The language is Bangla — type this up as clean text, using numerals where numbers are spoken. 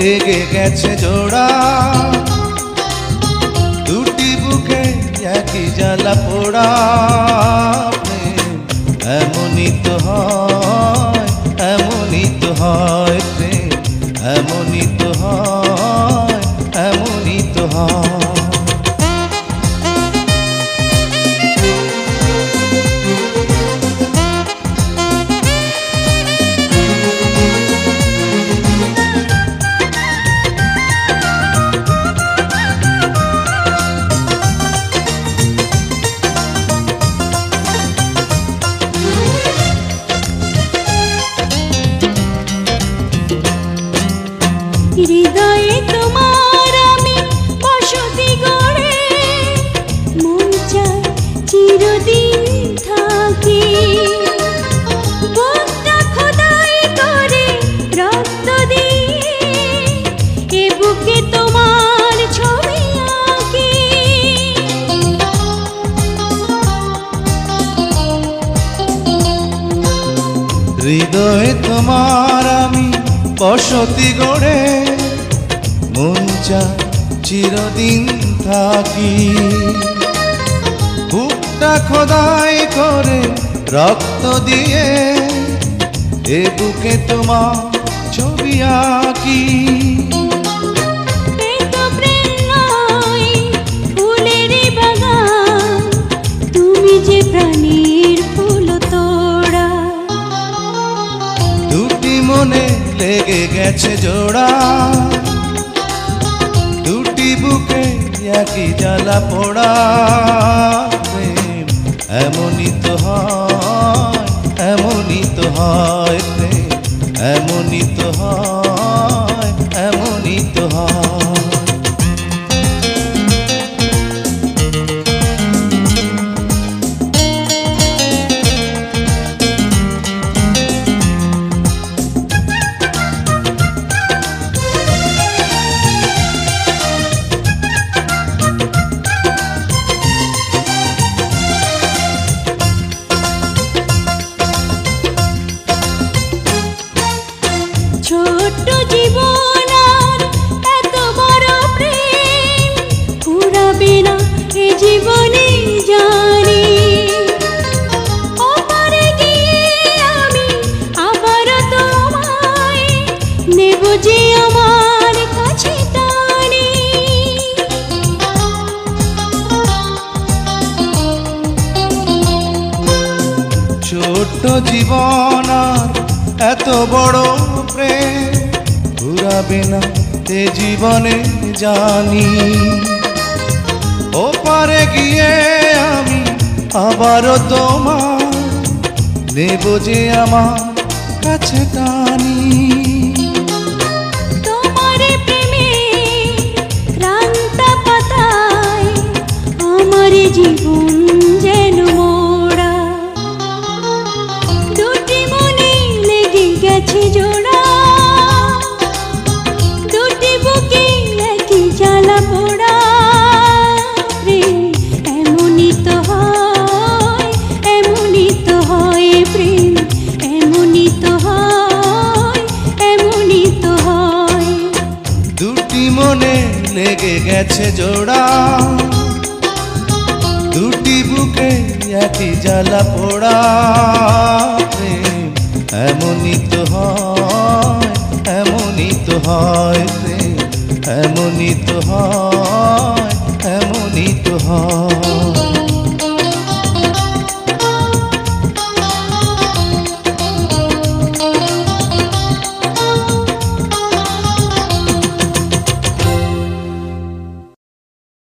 লেগে গেছে জোড়া, দুটি বুকে একই জ্বালা পোড়া। প্রেম এমনই তো হয়, এমনই তো হয় প্রেম, এমনই তো হয়, এমনই তো হয়। হৃদয়ে তোমার আমি বসতি গড়ে, মন চায় চিরদিন থাকি। বুকটা খোদাই করে রক্ত দিয়ে, এ বুকে তোমার ছবি আঁকি। হৃদয়ে তোমার আমি বসতি গড়ে, মন চায় চিরদিন থাকি। বুকটা খোদাই করে রক্ত দিয়ে, এ বুকে তোমার ছবি আঁকি। এ তো প্রেম নয়, ফুলের বাগান, তুমি যে প্রাণীর ফুল তোড়া। দুটি মনে লেগে গেছে জোড়া, দুটি বুকে একই জ্বালা পোড়া। প্রেম এমনই তো হয়, এমনই তো হয় প্রেম, এমনই তো হয়, এমনই তো হয়। ছোট্ট জীবন আর এত বড় প্রেম ফুরাবে না এ জীবনে জানি। ওপারে গিয়ে আমি আবার তোমায় নেব যে আমার কাছে টানি। ছোট্ট জীবন আর এত বড় প্রেম ঘুরাবে না তে জীবনে জানি। ওপারে গিয়ে আমি আবারও তোমার নেব যে আমার কাছে টানি। তোমার প্রেমে ক্লান্ত পাতায় আমার জীবন যেন মোড়া। দুটি মনে লেগে গেছে জোড়া, দুটি বুকে একই জ্বালা পোড়া। প্রেম এমনই তো হয়, এমনই তো হয় প্রেম, এমনই তো হয়, এমনই তো হয়। দুটি মনে লেগে গেছে জোড়া, দুটি বুকে একই জ্বালা পোড়া। প্রেম এমনই তো হয়, এমনই তো হয় প্রেম, এমনই তো হয়, এমনই তো হয়।